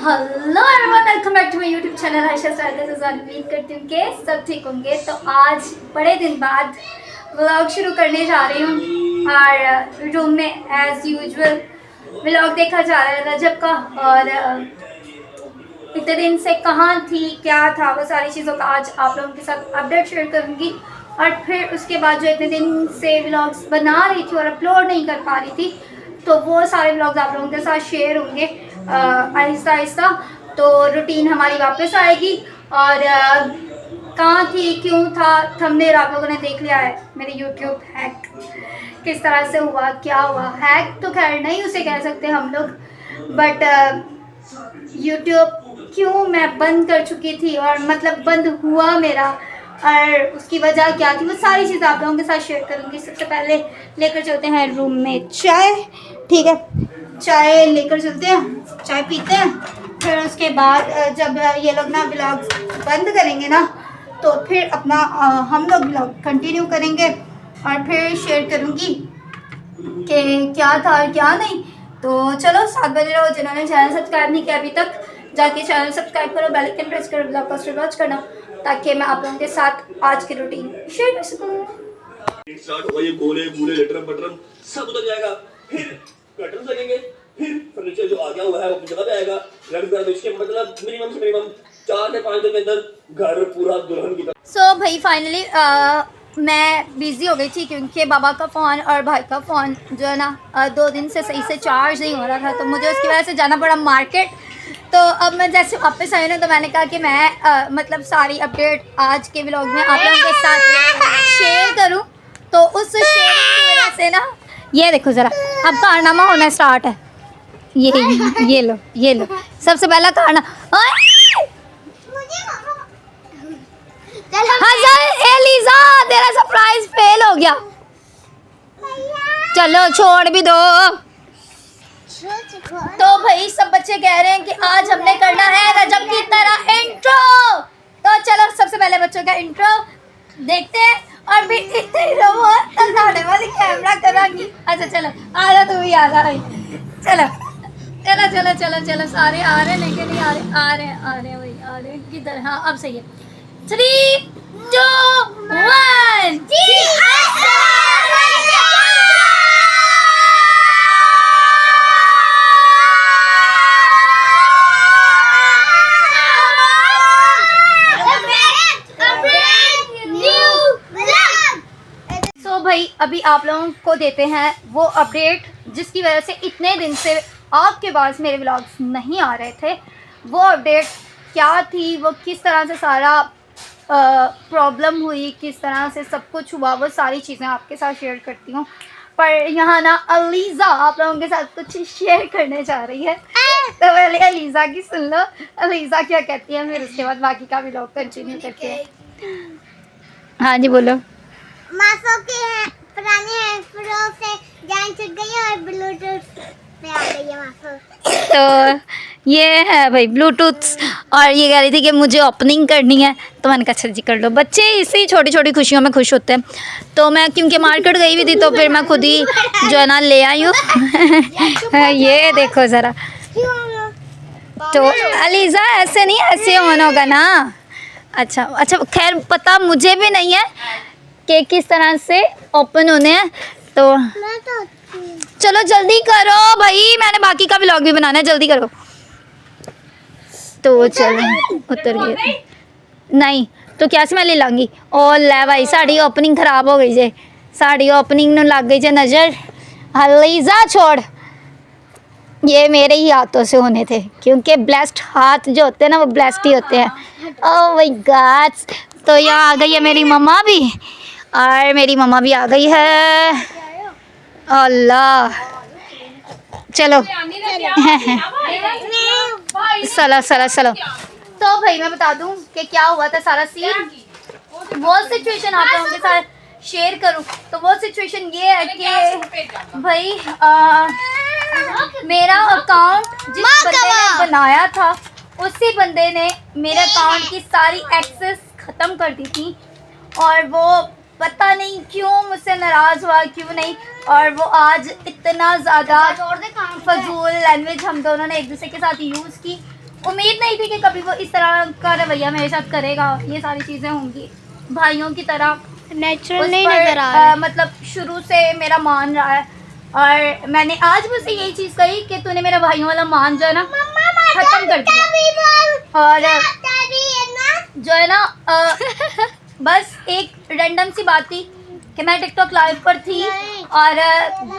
Hello everyone, welcome back to my YouTube channel Ayesha स्वागत। उम्मीद करती हूँ कि सब ठीक होंगे। तो आज बड़े दिन बाद व्लॉग शुरू करने जा रही हूँ और रूम में एज यूजुअल व्लॉग देखा जा रहा है रजब का। और इतने दिन से कहाँ थी, क्या था, वो सारी चीज़ों का आज आप लोगों के साथ अपडेट शेयर करूँगी। और फिर उसके बाद जो इतने दिन से व्लॉग्स बना रही थी और अपलोड नहीं कर पा रही थी, तो वो सारे व्लॉग्स आप लोगों के साथ शेयर होंगे आहिस्ता आहिस्ता। तो रूटीन हमारी वापस आएगी। और कहाँ थी, क्यों था, थंबनेल आप लोगों ने देख लिया है। मेरे यूट्यूब हैक किस तरह से हुआ, क्या हुआ। हैक तो खैर नहीं उसे कह सकते हम लोग, बट यूट्यूब क्यों मैं बंद कर चुकी थी और मतलब बंद हुआ मेरा और उसकी वजह क्या थी, वो सारी चीज़ आप लोगों के साथ शेयर करूँगी। सबसे पहले लेकर चलते हैं रूम में चाय। ठीक है, चाय लेकर चलते हैं, चाय पीते हैं। फिर उसके बाद जब ये लोग ना व्लॉग बंद करेंगे ना, तो फिर अपना हम लोग व्लॉग कंटिन्यू करेंगे और फिर शेयर करूँगी कि क्या था और क्या नहीं। तो चलो 7 बजे रहो। जिन्होंने चैनल सब्सक्राइब नहीं किया अभी तक, जाके चैनल सब्सक्राइब करो, बेल आइकन प्रेस करो, ब्लॉग पोस्ट वॉच करना, ताकि मैं आप लोगों के साथ आज की रूटीन शेयर कर सकूँ। स्टार्ट होगा, ये गोले मूले लेटरम बटरम सब उतर जाएगा, फिर कर्टन्स लगेंगे, फिर फर्नीचर जो आ गया हुआ है वो अपनी जगह पे आएगा। रंग कर इसके मतलब मिनिमम से मिनिमम 4 से 5 दिन के अंदर घर पूरा दुल्हन की तरह। सो भाई फाइनली मैं बिज़ी हो गई थी क्योंकि बाबा का फ़ोन और भाई का फ़ोन जो है ना 2 दिन से सही से चार्ज नहीं हो रहा था, तो मुझे उसकी वजह से जाना पड़ा मार्केट। तो अब मैं जैसे वापस आई ना, तो मैंने कहा कि मैं मतलब सारी अपडेट आज के व्लॉग में आप लोगों के साथ शेयर करूं। तो उस शेयरिंग की वजह से ना, ये देखो ज़रा अब कारनामा होना स्टार्ट है। ये लो सबसे पहला कारनामा। एलिज़ा, तेरा सरप्राइज फेल हो गया। चलो छोड़ भी दो। तो भाई सब बच्चे कह रहे हैं कि आज हमने करना है रजब की तरह इंट्रो। तो चलो सबसे पहले बच्चों का इंट्रो देखते हैं और फिर इतने ही रहो तलने वाली कैमरा करांगी। अच्छा चलो आ जा, तू भी आ जा। चलो चलो चलो चलो चलो, सारे आ रहे हैं लेकिन नहीं आ रहे भाई, आ रहे हैं किधर। हाँ अब सही है। 3, 2, 1। तो भाई अभी आप लोगों को देते हैं वो अपडेट जिसकी वजह से इतने दिन से आपके पास मेरे व्लॉग्स नहीं आ रहे थे। वो अपडेट क्या थी, वो किस तरह से सारा प्रॉब्लम हुई, किस तरह से सब कुछ हुआ, वो सारी चीज़ें आपके साथ शेयर करती हूँ। पर यहाँ ना अलीज़ा आप लोगों के साथ कुछ शेयर करने जा रही है, तो पहले अलीज़ा की सुन लो, अलीज़ा क्या कहती है, फिर उसके बाद बाकी का व्लॉग कंटिन्यू करते हैं। हाँ जी बोलो। मासो के हैं पुराने हैंडफ्री से जान छूट गई है और ब्लूटूथ पे आ गई है मासो। तो ये है भाई ब्लूटूथ, और ये कह रही थी कि मुझे ओपनिंग करनी है, तो मैंने कहा अच्छा जी कर लो। बच्चे इसी छोटी छोटी खुशियों में खुश होते हैं। तो मैं क्योंकि मार्केट गई हुई थी तो फिर मैं खुद ही जो है ना ले आई हूँ। ये देखो ज़रा। तो अलीज़ा ऐसे नहीं, ऐसे ऑन होगा ना। अच्छा अच्छा, खैर पता मुझे भी नहीं है कि किस तरह से ओपन होने हैं। तो चलो जल्दी करो भाई, मैंने बाकी का व्लॉग भी बनाना है, जल्दी करो। तो चलो उतर गए नहीं तो क्या से मैं ले लाँगी। और ले भाई साड़ी ओपनिंग खराब हो गई जे, साड़ी ओपनिंग में लग गई जे नज़र। अलीज़ा छोड़, ये मेरे ही हाथों से होने थे क्योंकि ब्लेस्ड हाथ जो होते हैं ना वो ब्लेस्ड ही होते हैं। Oh my God. तो यहाँ आ गई है मेरी मम्मा भी, और मेरी मम्मा भी आ गई है। अल्लाह चलो चलो। तो भाई मैं बता दूं कि क्या हुआ था सारा सीन, वो सिचुएशन आप लोगों के साथ शेयर करूं। तो वो सिचुएशन ये है कि भाई मेरा अकाउंट जिस बंदे ने बनाया था, उसी बंदे ने मेरे अकाउंट की सारी एक्सेस ख़त्म कर दी थी। और वो पता नहीं क्यों मुझसे नाराज़ हुआ, क्यों नहीं। और वो आज इतना ज़्यादा फजूल लैंग्वेज हम दोनों ने एक दूसरे के साथ यूज़ की, उम्मीद नहीं थी कि कभी वो इस तरह का रवैया मेरे साथ करेगा, ये सारी चीज़ें होंगी भाइयों की तरह। नेचुरल उस पर मतलब शुरू से मेरा मान रहा है, और मैंने आज भी उसे यही चीज़ कही कि तूने मेरा भाइयों वाला मान जो है ना खत्म कर दिया। और जो है ना बस एक रैंडम सी बात थी कि मैं टिकटॉक लाइव पर थी, और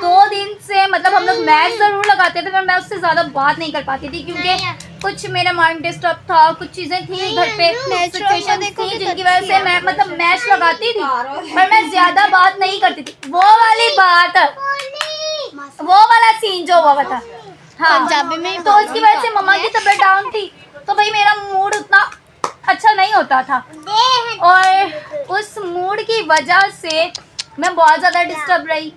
2 दिन से मतलब हम लोग मैच ज़रूर लगाते थे, पर मैं उससे ज़्यादा बात नहीं कर पाती थी क्योंकि कुछ मेरा माइंड डिस्टर्ब था, कुछ चीज़ें थी घर पे, सिचुएशन थी जिनकी वजह से मैं मतलब मैच लगाती थी पर मैं ज़्यादा बात नहीं करती थी। वो वाली बात, वो वाला सीन जो हुआ था, हाँ पंजाबी में तो उसकी वजह से मम्मा की तबीयत डाउन थी, तो भाई मेरा मूड उतना अच्छा नहीं होता था, और उस मूड की वजह से मैं बहुत ज़्यादा डिस्टर्ब रही।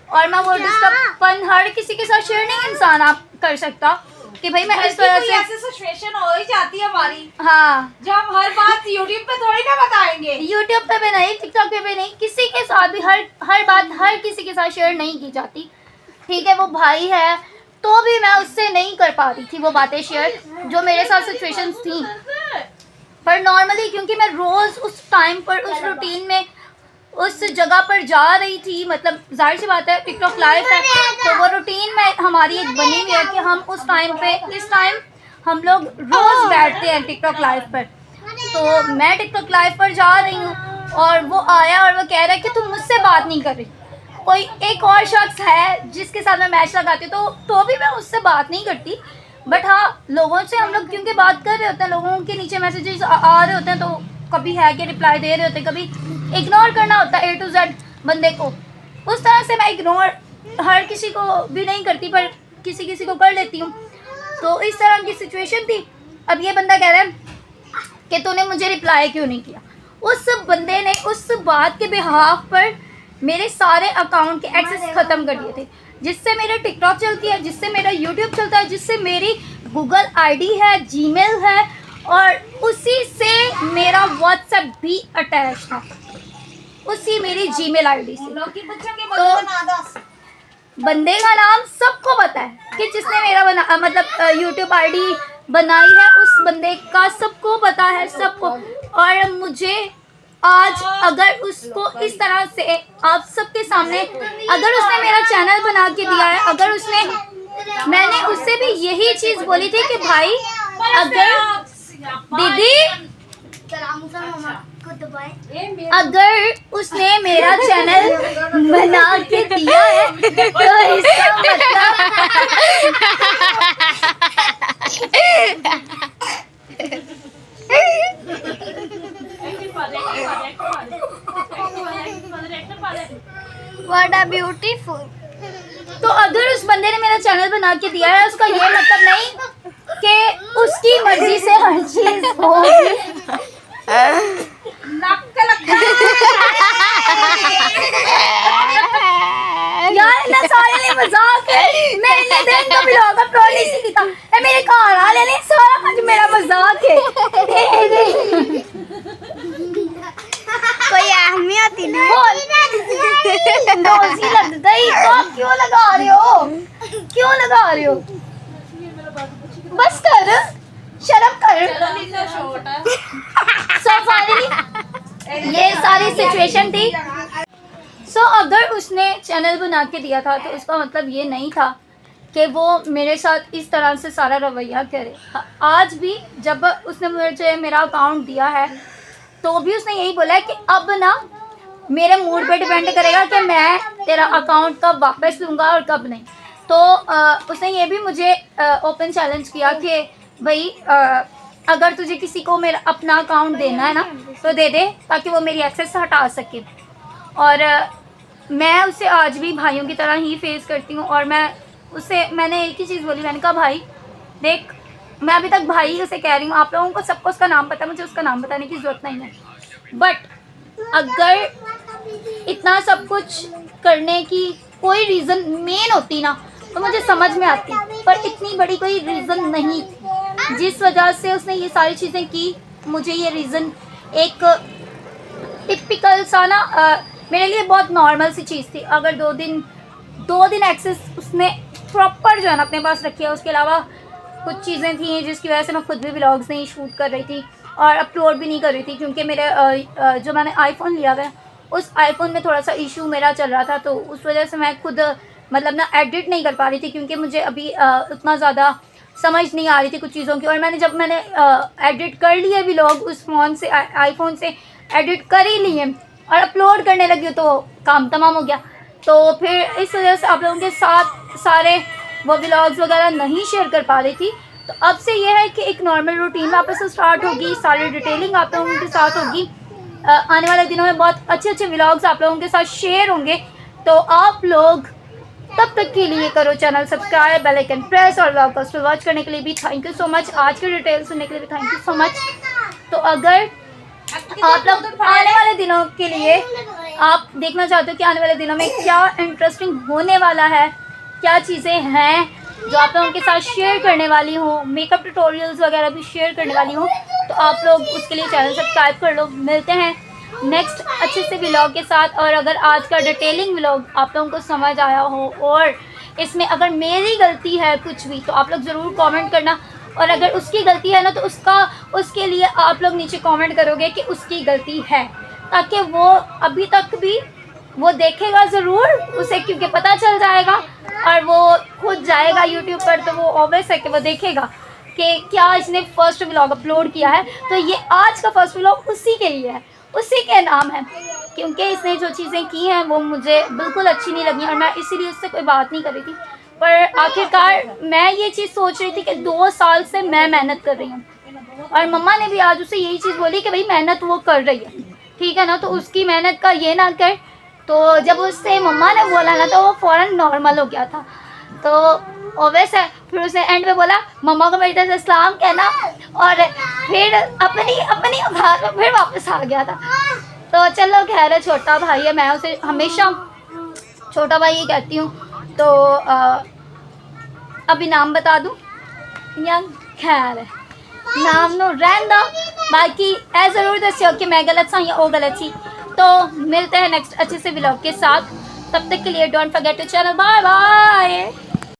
और मैं वो डिस्टर्बपन हर किसी के साथ शेयर नहीं इंसान आप कर सकता कि भाई मैं इस वजह से ऐसी सिचुएशन हो ही जाती है हमारी, हाँ जो हम हर बात यूट्यूब पे थोड़ी ना बताएंगे। यूट्यूब पे भी नहीं, टिकटॉक पे भी नहीं, किसी के साथ भी हर बात हर किसी के साथ शेयर नहीं की जाती। ठीक है, वो भाई है तो भी मैं उससे नहीं कर पा रही थी वो बातें शेयर जो मेरे साथ सिचुएशंस थी। पर नॉर्मली क्योंकि मैं रोज़ उस टाइम पर उस रूटीन में उस जगह पर जा रही थी, मतलब जाहिर सी बात है टिकटॉक लाइव है तो वो रूटीन में हमारी एक बनी हुई है कि हम उस टाइम पे इस टाइम हम लोग रोज़ बैठते हैं टिकटॉक लाइव पर। तो मैं टिकटॉक लाइव पर जा रही हूँ और वो आया और वो कह रहा है कि तुम मुझसे बात नहीं कर रही। कोई एक और शख्स है जिसके साथ मैं मैच लगाती हूँ तो भी मैं उससे बात नहीं करती, बट हाँ लोगों से हम लोग क्योंकि बात कर रहे होते हैं, लोगों के नीचे मैसेजेस आ रहे होते हैं तो कभी है कि रिप्लाई दे रहे होते हैं, कभी इग्नोर करना होता है A to Z बंदे को। उस तरह से मैं इग्नोर हर किसी को भी नहीं करती पर किसी किसी को कर लेती हूँ। तो इस तरह की सिचुएशन थी। अब ये बंदा कह रहा है कि तूने मुझे रिप्लाई क्यों नहीं किया। उस बंदे ने उस बात के बिहाफ पर मेरे सारे अकाउंट के एक्सेस ख़त्म कर दिए थे, जिससे मेरा टिकटॉक चलती है, जिससे मेरा यूट्यूब चलता है, जिससे मेरी गूगल आईडी है, जीमेल है, और उसी से मेरा व्हाट्सएप भी अटैच था, उसी मेरी जीमेल आईडी से। तो बंदे का नाम सबको पता है कि जिसने मेरा मतलब यूट्यूब आईडी बनाई है, उस बंदे का सबको पता है, सबको। और मुझे आज अगर उसको इस तरह से आप सबके सामने अगर उसने मेरा चैनल बना के दिया है, अगर उसने मैंने उससे भी यही चीज़ बोली थी कि भाई अगर दीदी अगर उसने मेरा चैनल बना के दिया है तो इसका What a beautiful. तो अगर उस बंदे ने मेरा चैनल बना के दिया है उसका ये मतलब नहीं कि उसकी मर्जी से हर चीज होगी। यार ना सारे लिए मजाक है, मैं इन्ने दिन का ब्लॉग अपलोड नहीं कीता, ए मेरे घर वाले ने सारा कुछ मेरा मजाक है। कोई अहमियत ही नहीं। नोजी लगता ही तो आप क्यों लगा रहे हो, क्यों लगा रहे हो? बस कर, शर्म कर। सो फाइनली ये सारी सिचुएशन थी। सो अगर उसने चैनल बना के दिया था तो उसका मतलब ये नहीं था कि वो मेरे साथ इस तरह से सारा रवैया करे। आज भी जब उसने मुझे मेरा अकाउंट दिया है तो भी उसने यही बोला है कि अब ना मेरे मूड पे डिपेंड करेगा कि मैं तेरा अकाउंट कब वापस लूँगा और कब नहीं। तो उसने ये भी मुझे ओपन चैलेंज किया कि भाई अगर तुझे किसी को मेरा अपना अकाउंट देना है ना तो दे दे ताकि वो मेरी एक्सेस हटा सके। और मैं उसे आज भी भाइयों की तरह ही फेस करती हूँ। और मैंने एक ही चीज़ बोली, मैंने कहा भाई देख, मैं अभी तक भाई उसे कह रही हूँ, आप लोगों को सबको उसका नाम पता है, मुझे उसका नाम बताने की ज़रूरत नहीं है। बट अगर इतना सब कुछ करने की कोई रीज़न मेन होती ना तो मुझे समझ में आती, पर इतनी बड़ी कोई रीज़न नहीं थी जिस वजह से उसने ये सारी चीज़ें की। मुझे ये रीज़न एक टिपिकल सा ना मेरे लिए बहुत नॉर्मल सी चीज़ थी। अगर दो दिन एक्सेस उसने प्रॉपर जो है ना अपने पास रखी है, उसके अलावा कुछ चीज़ें थी जिसकी वजह से मैं खुद भी व्लॉग्स नहीं शूट कर रही थी और अपलोड भी नहीं कर रही थी, क्योंकि मेरे जो मैंने आईफोन लिया हुआ है उस आईफोन में थोड़ा सा इशू मेरा चल रहा था, तो उस वजह से मैं खुद मतलब ना एडिट नहीं कर पा रही थी, क्योंकि मुझे अभी उतना ज़्यादा समझ नहीं आ रही थी कुछ चीज़ों की। और जब मैंने एडिट कर लिए व्लॉग उस फ़ोन से आईफोन से एडिट कर ही लिए और अपलोड करने लगी तो काम तमाम हो गया। तो फिर इस वजह से आप लोगों के साथ सारे वो व्लॉग्स वगैरह नहीं शेयर कर पा रही थी। तो अब से ये है कि एक नॉर्मल रूटीन वापस से स्टार्ट होगी, सारी डिटेलिंग आप लोगों के साथ होगी। आने वाले दिनों में बहुत अच्छे अच्छे व्लॉग्स आप लोगों के साथ शेयर होंगे। तो आप लोग तब तक के लिए करो channel subscribe, bell icon press और व्लॉग को वॉच करने के लिए भी थैंक यू सो मच। आज की डिटेल सुनने के लिए भी थैंक यू सो मच। तो अगर आप लोग आने वाले दिनों के लिए आप देखना चाहते हो कि आने वाले दिनों में क्या इंटरेस्टिंग होने वाला है, क्या चीज़ें हैं जो आप लोगों के साथ शेयर करने वाली हूँ, मेकअप ट्यूटोरियल्स वगैरह भी शेयर करने वाली हूँ, तो आप लोग उसके लिए चैनल सब्सक्राइब कर लो। मिलते हैं नेक्स्ट अच्छे से व्लॉग के साथ। और अगर आज का डिटेलिंग व्लॉग आप लोगों को समझ आया हो और इसमें अगर मेरी गलती है कुछ भी, तो आप लोग ज़रूर कमेंट करना। और अगर उसकी गलती है ना, तो उसके लिए आप लोग नीचे कमेंट करोगे कि उसकी गलती है, ताकि वो अभी तक भी वो देखेगा ज़रूर उसे, क्योंकि पता चल जाएगा और वो खुद जाएगा यूट्यूब पर, तो वो ऑब्वियस है कि वो देखेगा कि क्या इसने फ़र्स्ट व्लॉग अपलोड किया है। तो ये आज का फर्स्ट व्लॉग उसी के लिए है, उसी के नाम है, क्योंकि इसने जो चीज़ें की हैं वो मुझे बिल्कुल अच्छी नहीं लगी और मैं इसीलिए उससे कोई बात नहीं कर रही थी। पर आखिरकार मैं ये चीज़ सोच रही थी कि 2 साल से मैं मेहनत कर रही हूँ और मम्मा ने भी आज उसे यही चीज़ बोली कि भाई मेहनत वो कर रही है, ठीक है ना, तो उसकी मेहनत का ये ना कर। तो जब उससे मम्मा ने बोला ना, तो वो फ़ौरन नॉर्मल हो गया था। तो ऑब्वियस है, फिर उसने एंड में बोला मम्मा को मेरी तरफ से सलाम कहना, और फिर अपनी बात में फिर वापस आ गया था। तो चलो खैर है, छोटा भाई है, मैं उसे हमेशा छोटा भाई ही कहती हूँ। तो अभी नाम बता दूँ या खैर है नाम नो रहंदा, बाकी ऐ ज़रूर दस्यो कि मैं गलत सा या वो गलत सी। तो मिलते हैं नेक्स्ट अच्छे से व्लॉग के साथ, तब तक के लिए don't forget to channel. Bye bye.